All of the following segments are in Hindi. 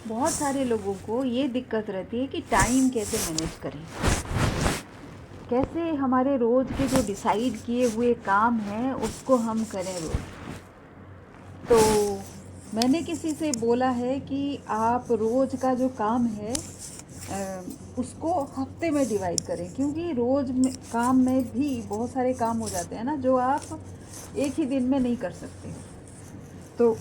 बहुत सारे लोगों को ये दिक्कत रहती है कि टाइम कैसे मैनेज करें, कैसे हमारे रोज़ के जो डिसाइड किए हुए काम हैं उसको हम करें रोज़। तो मैंने किसी से बोला है कि आप रोज़ का जो काम है उसको हफ्ते में डिवाइड करें, क्योंकि रोज़ में काम में भी बहुत सारे काम हो जाते हैं ना जो आप एक ही दिन में नहीं कर सकते। तो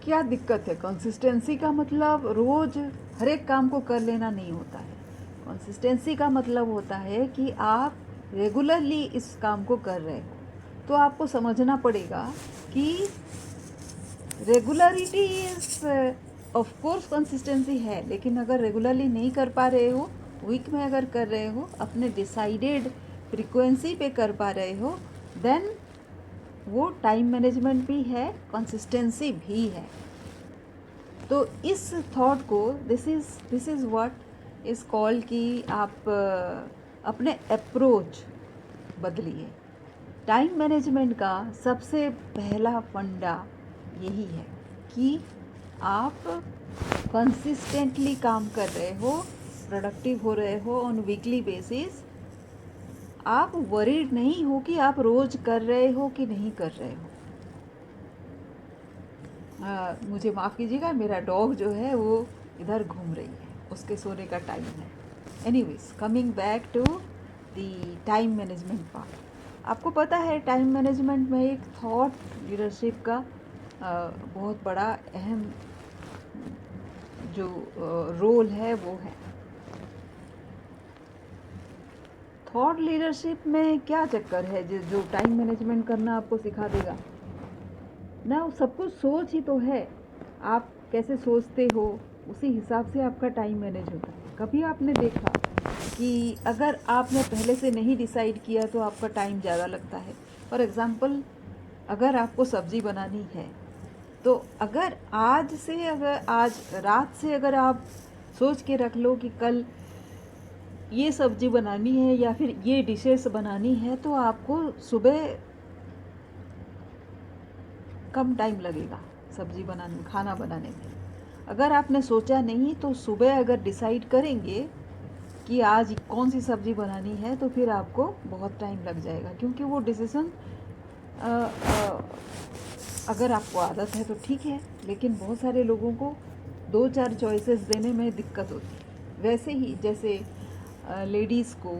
क्या दिक्कत है, कंसिस्टेंसी का मतलब रोज़ हर एक काम को कर लेना नहीं होता है। कंसिस्टेंसी का मतलब होता है कि आप रेगुलरली इस काम को कर रहे हो। तो आपको समझना पड़ेगा कि regularity is of course consistency है, लेकिन अगर रेगुलरली नहीं कर पा रहे हो, वीक में अगर कर रहे हो, अपने डिसाइडेड फ्रीक्वेंसी पे कर पा रहे हो, देन वो टाइम मैनेजमेंट भी है, कंसिस्टेंसी भी है। तो इस थॉट को this is what is called कि आप अपने अप्रोच बदलिए। टाइम मैनेजमेंट का सबसे पहला फंडा यही है कि आप कंसिस्टेंटली काम कर रहे हो, प्रोडक्टिव हो रहे हो ऑन वीकली बेसिस। आप वरीड नहीं हो कि आप रोज़ कर रहे हो कि नहीं कर रहे हो। मुझे माफ़ कीजिएगा, मेरा डॉग जो है वो इधर घूम रही है, उसके सोने का टाइम है। Anyways, coming back to the time management part. आपको पता है टाइम मैनेजमेंट में एक थॉट लीडरशिप का बहुत बड़ा अहम जो रोल है वो है। थॉट लीडरशिप में क्या चक्कर है जो टाइम मैनेजमेंट करना आपको सिखा देगा ना? सब कुछ सोच ही तो है, आप कैसे सोचते हो उसी हिसाब से आपका टाइम मैनेज होता है। कभी आपने देखा कि अगर आपने पहले से नहीं डिसाइड किया तो आपका टाइम ज़्यादा लगता है? फॉर एग्ज़ाम्पल, अगर आपको सब्ज़ी बनानी है तो अगर आज रात से अगर आप सोच के रख लो कि कल ये सब्ज़ी बनानी है या फिर ये डिशेस बनानी है, तो आपको सुबह कम टाइम लगेगा सब्ज़ी बनाने में, खाना बनाने में। अगर आपने सोचा नहीं तो सुबह अगर डिसाइड करेंगे कि आज कौन सी सब्ज़ी बनानी है तो फिर आपको बहुत टाइम लग जाएगा, क्योंकि वो डिसीज़न अगर आपको आदत है तो ठीक है, लेकिन बहुत सारे लोगों को 2-4 चॉइसेस देने में दिक्कत होती है। वैसे ही जैसे लेडीज़ को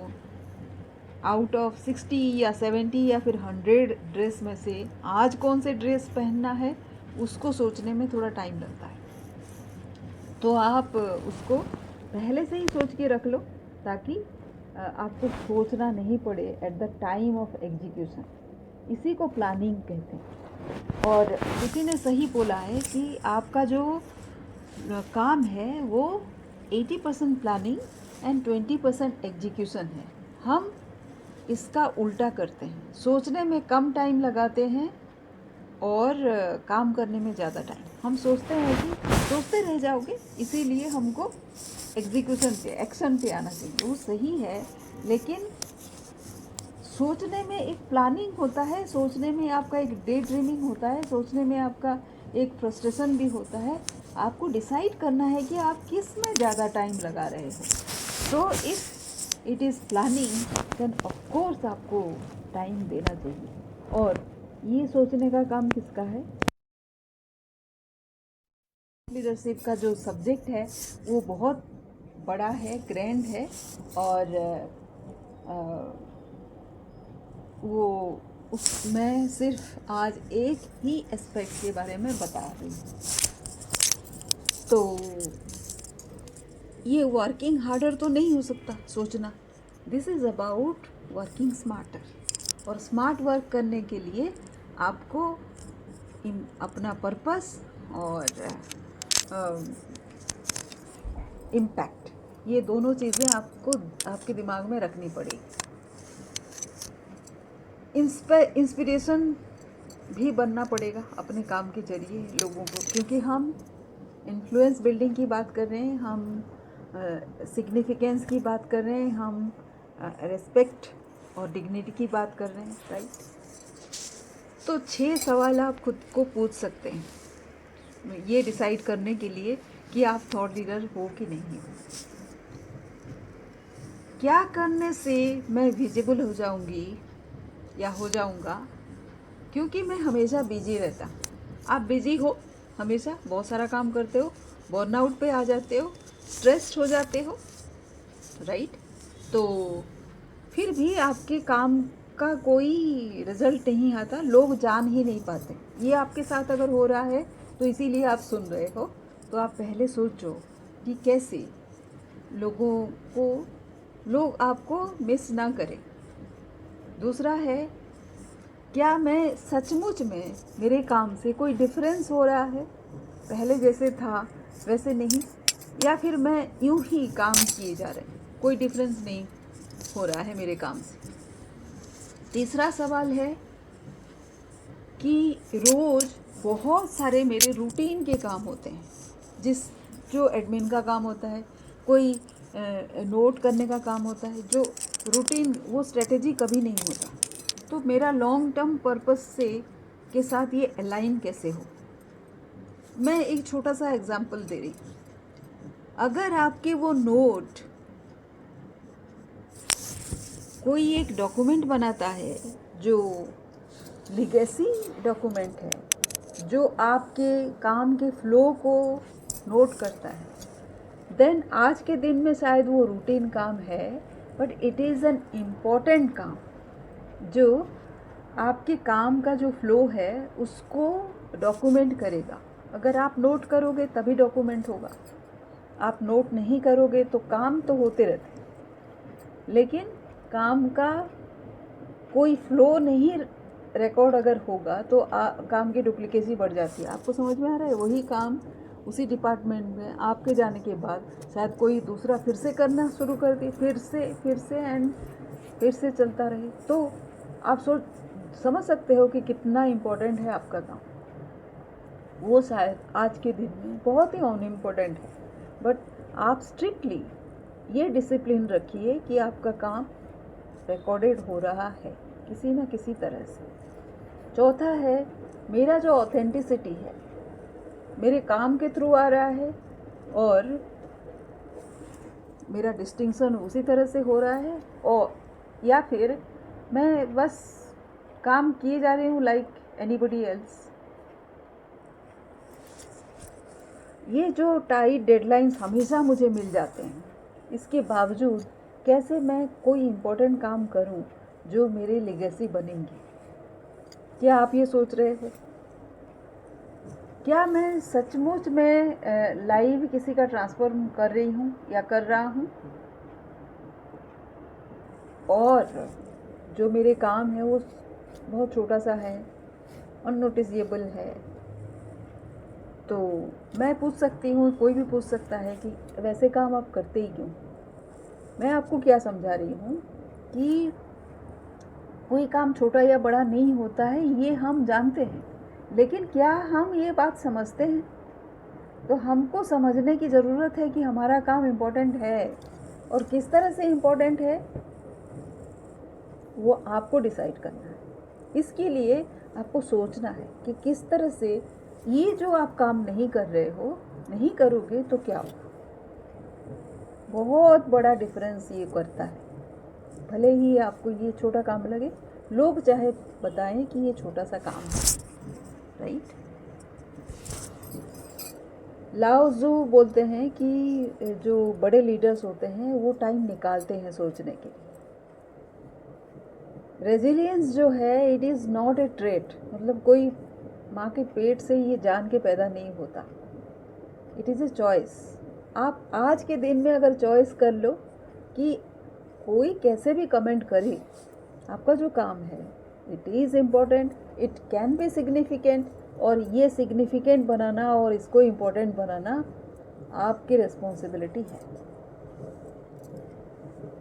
आउट ऑफ 60 या 70 या फिर 100 ड्रेस में से आज कौन से ड्रेस पहनना है उसको सोचने में थोड़ा टाइम लगता है। तो आप उसको पहले से ही सोच के रख लो ताकि आपको सोचना नहीं पड़े at the time of execution. इसी को प्लानिंग कहते हैं। और किसी ने सही बोला है कि आपका जो काम है वो 80% प्लानिंग एंड 20% एग्जीक्यूशन है। हम इसका उल्टा करते हैं, सोचने में कम टाइम लगाते हैं और काम करने में ज़्यादा टाइम। हम सोचते हैं कि सोचते रह जाओगे, इसीलिए हमको एग्जीक्यूशन पे, एक्शन पे आना चाहिए। वो सही है, लेकिन सोचने में एक प्लानिंग होता है, सोचने में आपका एक डे ड्रीमिंग होता है, सोचने में आपका एक फ्रस्ट्रेशन भी होता है। आपको डिसाइड करना है कि आप किस में ज़्यादा टाइम लगा रहे हो। तो if it is planning then of course आपको टाइम देना चाहिए। और ये सोचने का काम किसका है? लीडरशिप का जो सब्जेक्ट है वो बहुत बड़ा है, ग्रैंड है, और वो मैं सिर्फ आज एक ही एस्पेक्ट के बारे में बता रही हूँ। तो ये वर्किंग हार्डर तो नहीं हो सकता सोचना। This is about working smarter. और स्मार्ट वर्क करने के लिए आपको अपना पर्पस और इम्पैक्ट, ये दोनों चीज़ें आपको आपके दिमाग में रखनी पड़ेगी। इंस्पिरेशन भी बनना पड़ेगा अपने काम के जरिए लोगों को, क्योंकि हम इन्फ्लुएंस बिल्डिंग की बात कर रहे हैं, हम सिग्निफिकेंस की बात कर रहे हैं, हम रिस्पेक्ट और डिग्निटी की बात कर रहे हैं, राइट? तो 6 सवाल आप खुद को पूछ सकते हैं ये डिसाइड करने के लिए कि आप थॉट लीडर हो कि नहीं हो। क्या करने से मैं विजिबल हो जाऊंगी या हो जाऊंगा, क्योंकि मैं हमेशा बिजी रहता। आप बिजी हो, हमेशा बहुत सारा काम करते हो, बर्नआउट पे आ जाते हो, स्ट्रेस्ड हो जाते हो, राइट। तो फिर भी आपके काम का कोई रिजल्ट नहीं आता, लोग जान ही नहीं पाते। ये आपके साथ अगर हो रहा है तो इसीलिए आप सुन रहे हो। तो आप पहले सोचो कि कैसे लोगों को लोग आपको मिस ना करें। दूसरा है, क्या मैं सचमुच में मेरे काम से कोई डिफरेंस हो रहा है, पहले जैसे था वैसे नहीं, या फिर मैं यूं ही काम किए जा रहे हैं, कोई डिफरेंस नहीं हो रहा है मेरे काम से। तीसरा सवाल है कि रोज़ बहुत सारे मेरे रूटीन के काम होते हैं, जो एडमिन का काम होता है, कोई नोट करने का काम होता है, जो रूटीन, वो स्ट्रेटेजी कभी नहीं होता। तो मेरा लॉन्ग टर्म पर्पस से के साथ ये अलाइन कैसे हो। मैं एक छोटा सा एग्जांपल दे रही हूँ। अगर आपके वो नोट कोई एक डॉक्यूमेंट बनाता है जो लीगेसी डॉक्यूमेंट है, जो आपके काम के फ्लो को नोट करता है, देन आज के दिन में शायद वो रूटीन काम है, but it is an important काम जो आपके काम का जो फ्लो है उसको डॉक्यूमेंट करेगा। अगर आप नोट करोगे तभी डॉक्यूमेंट होगा, आप नोट नहीं करोगे तो काम तो होते रहते, लेकिन काम का कोई फ्लो नहीं रिकॉर्ड अगर होगा तो काम की डुप्लीकेसी बढ़ जाती है। आपको समझ में आ रहा है? वही काम उसी डिपार्टमेंट में आपके जाने के बाद शायद कोई दूसरा फिर से करना शुरू कर दे, फिर से एंड फिर से चलता रहे। तो आप समझ सकते हो कि कितना इम्पोर्टेंट है आपका काम। वो शायद आज के दिन में बहुत ही अनइम्पोर्टेंट है, बट आप स्ट्रिक्टली ये डिसिप्लिन रखिए कि आपका काम रिकॉर्डेड हो रहा है किसी न किसी तरह से। चौथा है, मेरा जो ऑथेंटिसिटी है मेरे काम के थ्रू आ रहा है और मेरा डिस्टिंक्शन उसी तरह से हो रहा है, और या फिर मैं बस काम किए जा रही हूँ लाइक एनीबडी एल्स। ये जो टाइट डेडलाइंस हमेशा मुझे मिल जाते हैं, इसके बावजूद कैसे मैं कोई इम्पोर्टेंट काम करूं जो मेरी लेगेसी बनेंगी। क्या आप ये सोच रहे हो? क्या मैं सचमुच में लाइव किसी का ट्रांसफर कर रही हूँ या कर रहा हूँ, और जो मेरे काम है वो बहुत छोटा सा है, अननोटिसेबल है। तो मैं पूछ सकती हूँ, कोई भी पूछ सकता है कि वैसे काम आप करते ही क्यों। मैं आपको क्या समझा रही हूँ कि कोई काम छोटा या बड़ा नहीं होता है, ये हम जानते हैं, लेकिन क्या हम ये बात समझते हैं? तो हमको समझने की ज़रूरत है कि हमारा काम इम्पोर्टेंट है, और किस तरह से इम्पोर्टेंट है वो आपको डिसाइड करना है। इसके लिए आपको सोचना है कि किस तरह से ये जो आप काम नहीं कर रहे हो, नहीं करोगे तो क्या होगा। बहुत बड़ा डिफरेंस ये करता है। भले ही आपको ये छोटा काम लगे, लोग चाहे बताएं कि ये छोटा सा काम है, राइट। लाओ ज़ू बोलते हैं कि जो बड़े लीडर्स होते हैं वो टाइम निकालते हैं सोचने के लिए। रेजिलियंस जो है, it is not a trait, मतलब कोई माँ के पेट से ये जान के पैदा नहीं होता, इट इज़ ए चॉइस। आप आज के दिन में अगर चॉइस कर लो कि कोई कैसे भी कमेंट करे, आपका जो काम है it is important, it can be significant, और ये सिग्निफिकेंट बनाना और इसको इम्पोर्टेंट बनाना आपकी रिस्पॉन्सिबिलिटी है।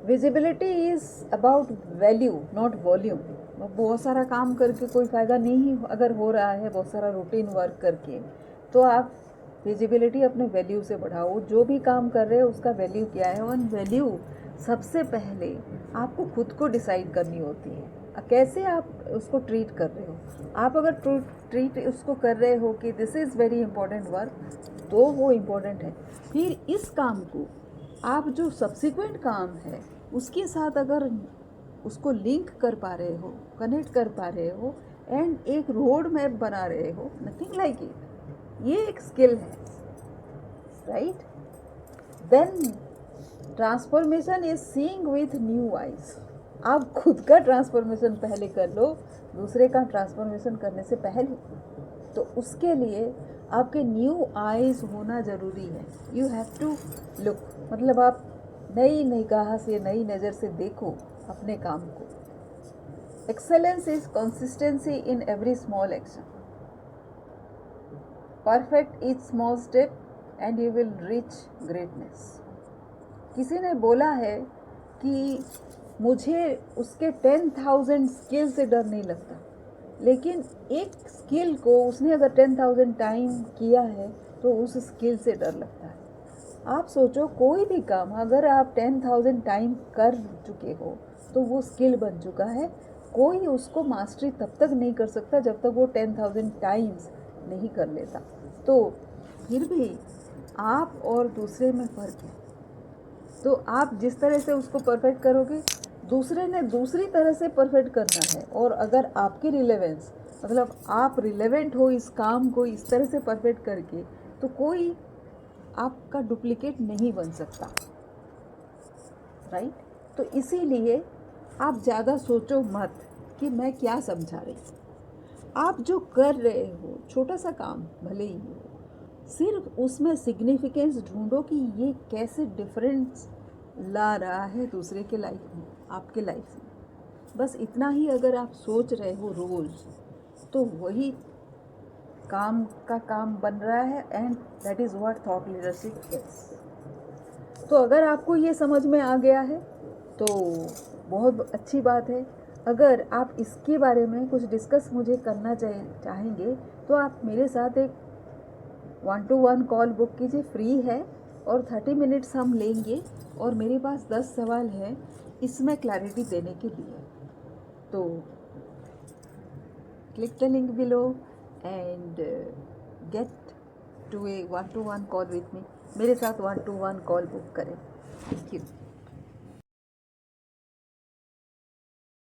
Visibility is about value not volume. बहुत सारा काम करके कोई फ़ायदा नहीं अगर हो रहा है, बहुत सारा रूटीन वर्क करके, तो आप विजिबिलिटी अपने वैल्यू से बढ़ाओ। जो भी काम कर रहे हो उसका वैल्यू क्या है, और वैल्यू सबसे पहले आपको खुद को डिसाइड करनी होती है, कैसे आप उसको ट्रीट कर रहे हो। आप अगर ट्रीट उसको कर रहे हो कि this is very important work, तो वो इम्पोर्टेंट है। फिर इस काम को आप जो सब्सिक्वेंट काम है उसके साथ अगर उसको लिंक कर पा रहे हो, कनेक्ट कर पा रहे हो एंड एक रोड मैप बना रहे हो, नथिंग लाइक इट, ये एक स्किल है, right? Then transformation is seeing with new eyes. आप खुद का ट्रांसफॉर्मेशन पहले कर लो, दूसरे का ट्रांसफॉर्मेशन करने से पहले। तो उसके लिए आपके न्यू आइज होना ज़रूरी है। यू हैव टू लुक, मतलब आप नई निगाह से, नई नज़र से देखो अपने काम को। Excellence is consistency in every small action, perfect each small step and you will reach greatness. किसी ने बोला है कि मुझे उसके 10,000 स्किल से डर नहीं लगता, लेकिन एक स्किल को उसने अगर 10,000 टाइम किया है तो उस स्किल से डर लगता है। आप सोचो, कोई भी काम अगर आप 10,000 टाइम कर चुके हो तो वो स्किल बन चुका है। कोई उसको मास्टरी तब तक नहीं कर सकता जब तक वो 10,000 टाइम्स नहीं कर लेता। तो फिर भी आप और दूसरे में फ़र्क है। तो आप जिस तरह से उसको परफेक्ट करोगे, दूसरे ने दूसरी तरह से परफेक्ट करना है। और अगर आपकी रिलेवेंस, मतलब आप रिलेवेंट हो इस काम को इस तरह से परफेक्ट करके, तो कोई आपका डुप्लीकेट नहीं बन सकता, राइट? तो इसीलिए आप ज़्यादा सोचो मत कि मैं क्या समझा रही हूँ। आप जो कर रहे हो, छोटा सा काम भले ही हो, सिर्फ उसमें सिग्निफिकेंस ढूंढो कि ये कैसे डिफरेंस ला रहा है दूसरे के लाइफ में, आपके लाइफ में। बस इतना ही अगर आप सोच रहे हो रोज़, तो वही काम का काम बन रहा है। And that is what thought leadership is. तो अगर आपको ये समझ में आ गया है तो बहुत अच्छी बात है। अगर आप इसके बारे में कुछ डिस्कस मुझे करना चाहेंगे तो आप मेरे साथ एक 1-to-1 कॉल बुक कीजिए, फ्री है, और 30 मिनट्स हम लेंगे। और मेरे पास 10 सवाल हैं इसमें क्लैरिटी देने के लिए। तो click the link below and get to a 1-to-1 call with me। मेरे साथ 1-to-1 कॉल बुक करें। Thank you.